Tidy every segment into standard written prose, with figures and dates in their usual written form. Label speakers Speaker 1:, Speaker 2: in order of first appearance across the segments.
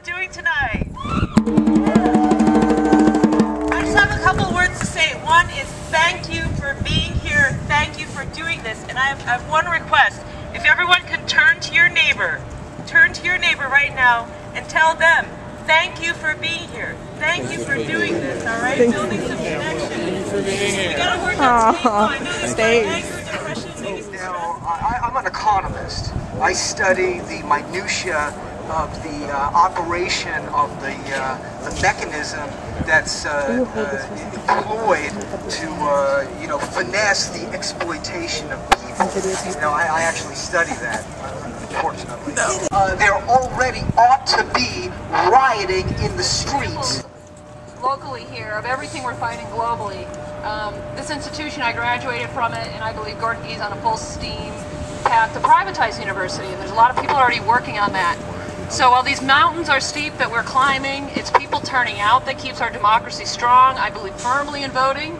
Speaker 1: doing tonight? I just have a couple of words to say. One is thank you for being here. Thank you for doing this. And I have one request. If everyone can turn to your neighbor right now and tell them, thank you for being here. Thank you for doing this, all right? Building some connection. Thank you for being here. We got to work on stage. I know there's anger, depression, maybe some stress.
Speaker 2: I'm an economist. I study the minutiae of the operation of the mechanism that's employed to finesse the exploitation of people. I actually study that, unfortunately. There already ought to be rioting in the streets.
Speaker 3: Locally here, of everything we're fighting globally, this institution, I graduated from it, and I believe Gordon Gee's on a full steam path to privatize university, and there's a lot of people already working on that. So while these mountains are steep that we're climbing, it's people turning out that keeps our democracy strong. I believe firmly in voting.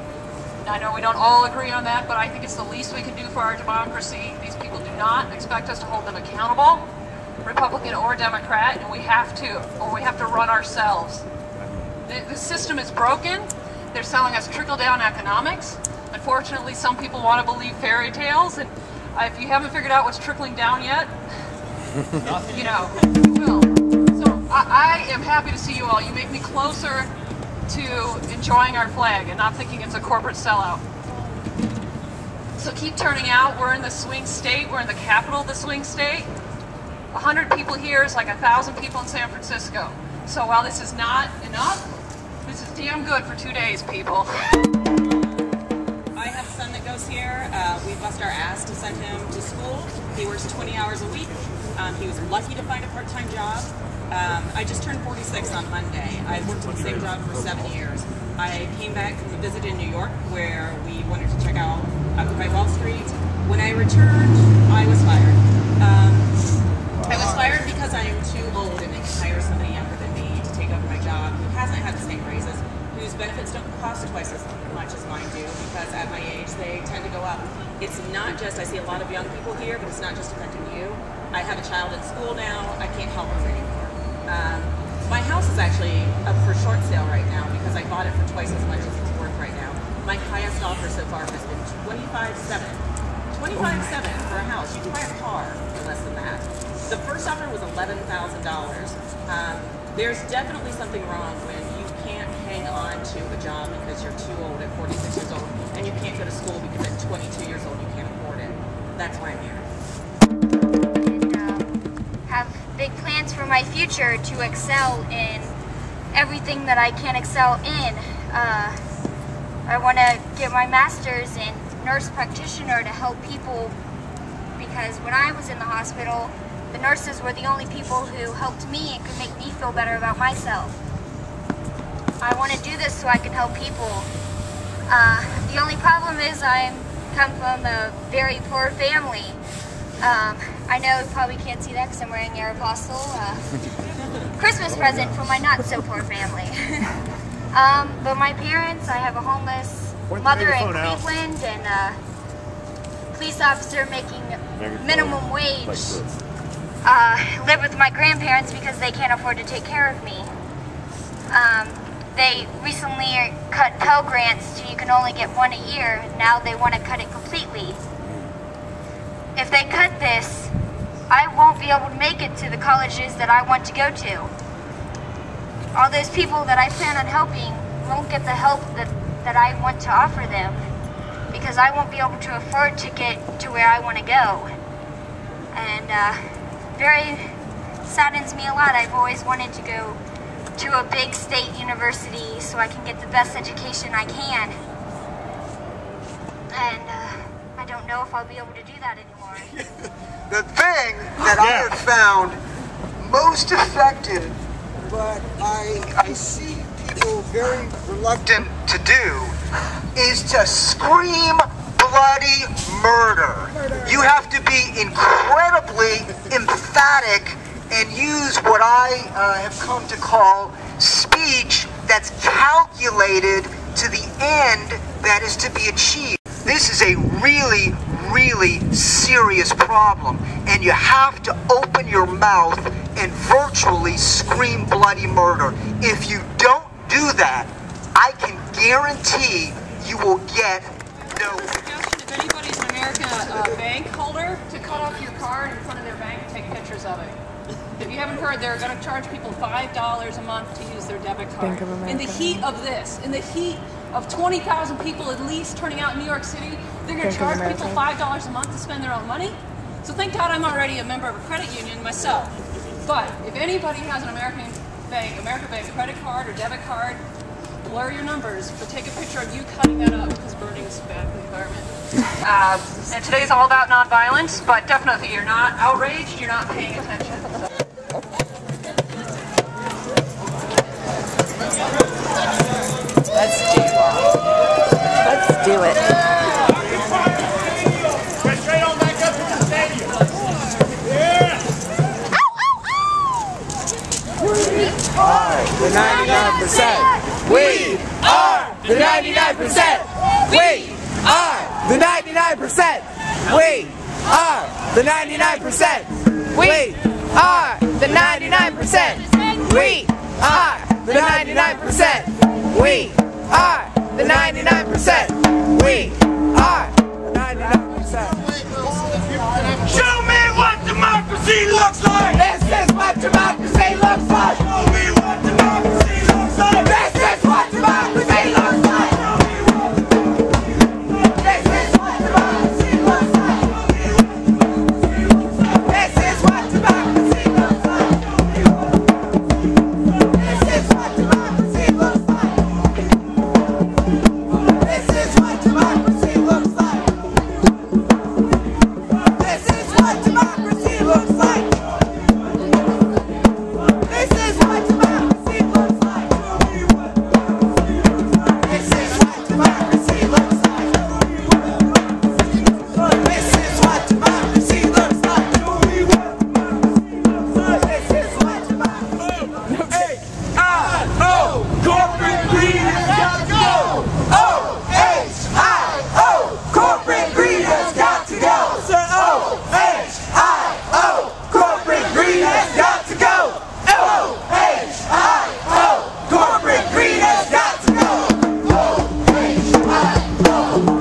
Speaker 3: I know we don't all agree on that, but I think it's the least we can do for our democracy. These people do not expect us to hold them accountable, Republican or Democrat, and we have to run ourselves. The system is broken. They're selling us trickle-down economics. Unfortunately, some people want to believe fairy tales, and if you haven't figured out what's trickling down yet, you will. So I am happy to see you all. You make me closer to enjoying our flag and not thinking it's a corporate sellout. So keep turning out. We're in the swing state. We're in the capital of the swing state. 100 people here is like 1,000 people in San Francisco. So while this is not enough, this is damn good for 2 days, people.
Speaker 4: I have a son that goes here. We bust our ass to send him to school. He works 20 hours a week. He was lucky to find a part-time job. I just turned 46 on Monday. I've worked in the same job for 7 years. I came back from a visit in New York where we wanted to check out Occupy Wall Street. When I returned, I was fired. I was fired because I am too old and they can hire somebody younger than me to take over my job who hasn't had the same raises, whose benefits don't cost twice as much as mine do, because at my age they tend to go up. It's not just, I see a lot of young people here, but it's not just affecting you. I have a child in school now, I can't help her anymore. My house is actually up for short sale right now because I bought it for twice as much as it's worth right now. My highest offer so far has been $25,700. $25,700 for a house. You can buy a car for less than that. The first offer was $11,000. There's definitely something wrong when you can't hang on to a job because you're too old at 46 years old, and you can't go to school because at 22 years old you can't afford it. That's why I'm here.
Speaker 5: Have big plans for my future to excel in everything that I can excel in. I want to get my master's in nurse practitioner to help people, because when I was in the hospital, the nurses were the only people who helped me and could make me feel better about myself. I want to do this so I can help people. The only problem is I come from a very poor family. I know you probably can't see that because I'm wearing Aeropostale Christmas present for my not-so-poor family. But my parents, I have a homeless mother in Cleveland and a police officer making minimum wage. Live with my grandparents because they can't afford to take care of me. They recently cut Pell Grants so you can only get one a year. Now they want to cut it completely. If they cut this, I won't be able to make it to the colleges that I want to go to. All those people that I plan on helping won't get the help that I want to offer them because I won't be able to afford to get to where I want to go. And very saddens me a lot. I've always wanted to go to a big state university so I can get the best education I can. And I don't know if I'll be able to do that anymore.
Speaker 2: The thing that I have found most effective, but I see people very reluctant to do, is to scream bloody murder. You have to be incredibly emphatic and use what I have come to call speech that's calculated to the end that is to be achieved. This is a really, really serious problem, and you have to open your mouth and virtually scream bloody murder. If you don't do that, I can guarantee you will get no.
Speaker 3: If anybody's an American bank holder, to cut off your card in front of their bank and take pictures of it. If you haven't heard, they're going to charge people $5 a month to use their debit card. In the heat of this, in the heat of 20,000 people at least turning out in New York City, they're going to charge people $5 a month to spend their own money? So thank God I'm already a member of a credit union myself. But if anybody has an American bank credit card or debit card, blur your numbers, but take a picture of you cutting that up because burning is bad for the environment. And today's all about nonviolence, but definitely if you're not outraged, you're not paying attention.
Speaker 6: Let's do it. Let's do it.
Speaker 7: Straight on back up to the stadium. Yeah.
Speaker 6: We are the 99%. We are the 99%. We are the 99%. We are the 99%. We are the 99%. We are the 99%. We are the 99%. We are the 99%.
Speaker 7: Show me what democracy looks like.
Speaker 6: This is what democracy looks like.
Speaker 7: Show me what democracy looks like.
Speaker 6: This is what democracy looks like. This is what democracy looks like. This is what democracy looks like. This is what democracy looks like. This is what democracy looks like. This is what democracy looks like. This is what democracy looks like. This is what democracy looks like. This is what democracy looks like. This is what democracy looks like.
Speaker 7: A-I-O, corporate greed has got to go.
Speaker 6: O-H-I-O, corporate greed has got to go. O-H-I-O, corporate greed has got to go. O-H-I-O, corporate greed has got to go. O-H-I-O,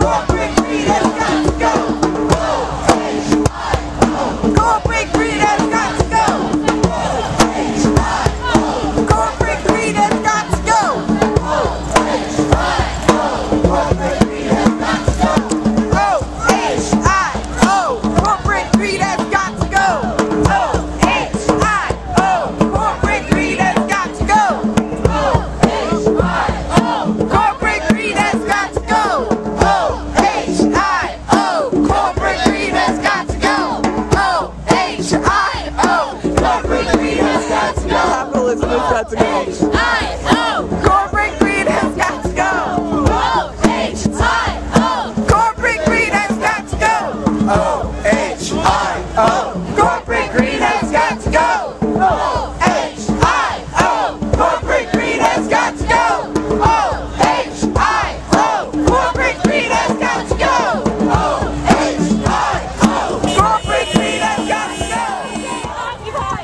Speaker 6: corporate greed has got to go. O-H-I-O, corporate greed has got to go. O-H-I-O, corporate greed has got to go. O-H-I-O, corporate greed has got to go. O-H-I-O, corporate greed has got to go. O-H-I-O, corporate greed has got to go. O-H-I-O, corporate greed has got to go. O-H-I-O, corporate greed has got to go. O-H-I-O, corporate greed has got to go. Capitalism has got to go. O-H-I-O, corporate greed has got to go. O-H-I-O, corporate greed has got to go. O-H-I-O, corporate greed has got to go. O-H-I-O, corporate greed has got to go. O-H-I-O, corporate greed has got to go. O-H-I-O, corporate greed has got to go.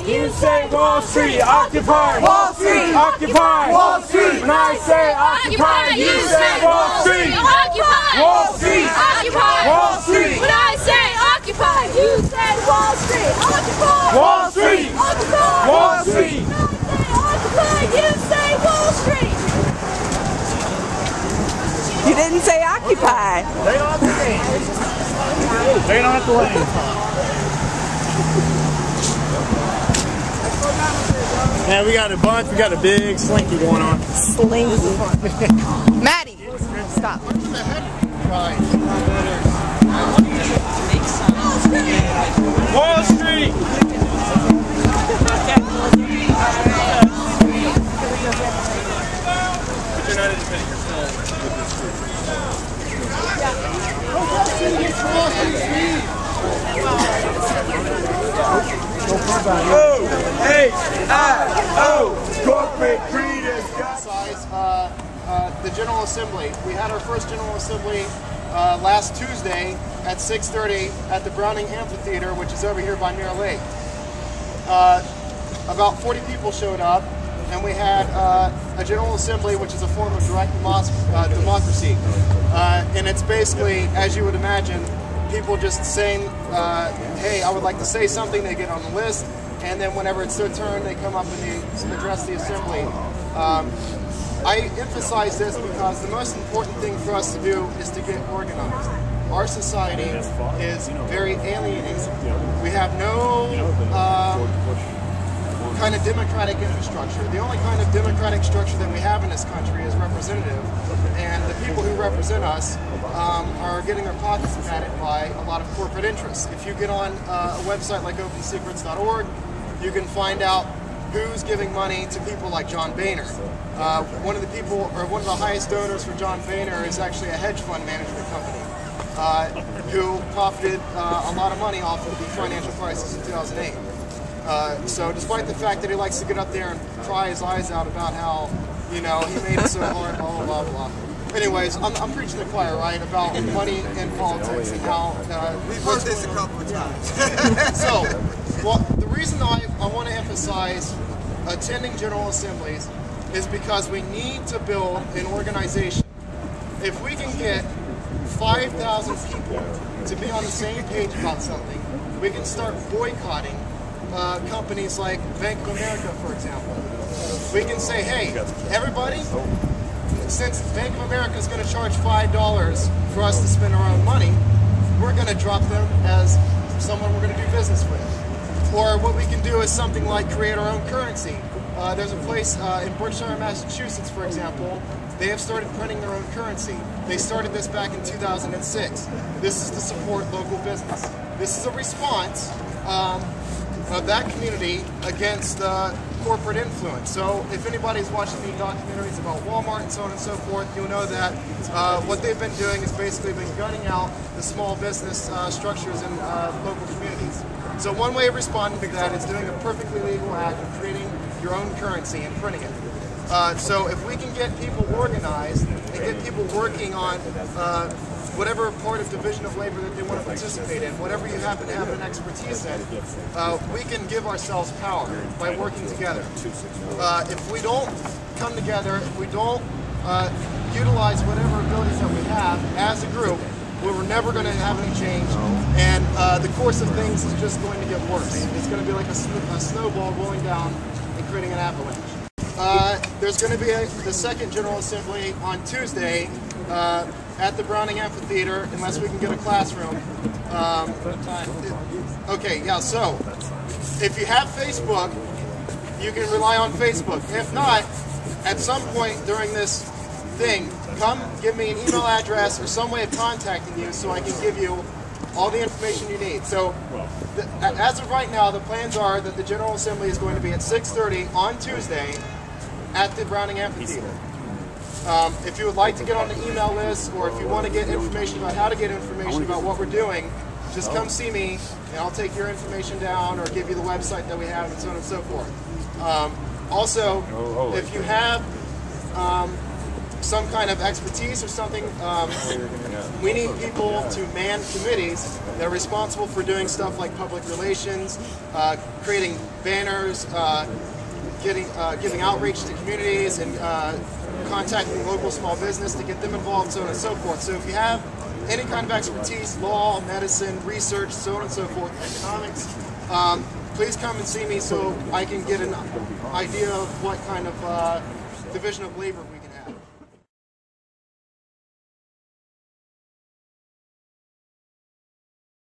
Speaker 7: You say Wall Street, occupy.
Speaker 6: Wall Street,
Speaker 7: Occupy.
Speaker 6: Wall Street.
Speaker 7: When I say occupy, you say Wall Street.
Speaker 8: Occupy!
Speaker 7: Wall Street.
Speaker 8: Occupy!
Speaker 7: Wall Street.
Speaker 8: When I say occupy, you say Wall Street! Occupy!
Speaker 7: Wall Street.
Speaker 8: Occupy!
Speaker 7: Wall Street.
Speaker 8: When I say occupy, you say Wall Street!
Speaker 6: You didn't say occupy.
Speaker 7: They don't have to win. They don't have to win. Yeah, we got a bunch. We got a big slinky going on.
Speaker 6: Slinky. Maddie, stop.
Speaker 7: Wall Street. You're not independent. You're still with this O-H-I-O, corporate greed has got
Speaker 9: the General Assembly. We had our first General Assembly last Tuesday at 6:30 at the Browning Amphitheater, which is over here by Mirror Lake. about 40 people showed up, and we had a General Assembly, which is a form of direct democracy. And it's basically, as you would imagine, people just saying, hey, I would like to say something, they get on the list, and then whenever it's their turn, they come up and they address the Assembly. I emphasize this because the most important thing for us to do is to get organized. Our society is very alienating. We have no kind of democratic infrastructure. The only kind of democratic structure that we have in this country is representative, and the people who represent us are getting their pockets padded by a lot of corporate interests. If you get on a website like opensecrets.org, you can find out who's giving money to people like John Boehner. One of the highest donors for John Boehner is actually a hedge fund management company who profited a lot of money off of the financial crisis in 2008. So despite the fact that he likes to get up there and cry his eyes out about how, you know, he made it so hard, blah, blah, blah, blah. Anyways, I'm preaching the choir, right, about money in politics and how...
Speaker 2: We've heard this a couple of times.
Speaker 9: So, well, the reason I want to emphasize attending General Assemblies is because we need to build an organization. If we can get 5,000 people to be on the same page about something, we can start boycotting companies like Bank of America, for example. We can say, hey, everybody, since Bank of America is going to charge $5 for us to spend our own money, we're going to drop them as someone we're going to do business with. Or what we can do is something like create our own currency. There's a place in Berkshire, Massachusetts, for example, they have started printing their own currency. They started this back in 2006. This is to support local business. This is a response of that community against corporate influence. So if anybody's watching any documentaries about Walmart and so on and so forth, you'll know that what they've been doing is basically been gutting out the small business structures in local communities. So one way of responding to that is doing a perfectly legal act of creating your own currency and printing it. So if we can get people organized and get people working on whatever part of division of labor that they want to participate in, whatever you happen to have an expertise in, we can give ourselves power by working together. If we don't come together, if we don't utilize whatever abilities that we have as a group, we're never going to have any change, and the course of things is just going to get worse. It's going to be like a snowball rolling down and creating an avalanche. There's going to be the second General Assembly on Tuesday at the Browning Amphitheater, unless we can get a classroom. Okay, yeah, so if you have Facebook, you can rely on Facebook. If not, at some point during this thing, come give me an email address or some way of contacting you so I can give you all the information you need. So as of right now, the plans are that the General Assembly is going to be at 6:30 on Tuesday at the Browning Amphitheater. If you would like to get on the email list, or if you want to get information about how to get information about what we're doing, just come see me and I'll take your information down or give you the website that we have and so on and so forth. Also, if you have some kind of expertise or something, we need people to man committees that are responsible for doing stuff like public relations, creating banners, giving outreach to communities, and contacting local small business to get them involved, so on and so forth. So if you have any kind of expertise, law, medicine, research, so on and so forth, economics, please come and see me so I can get an idea of what kind of division of labor we can have.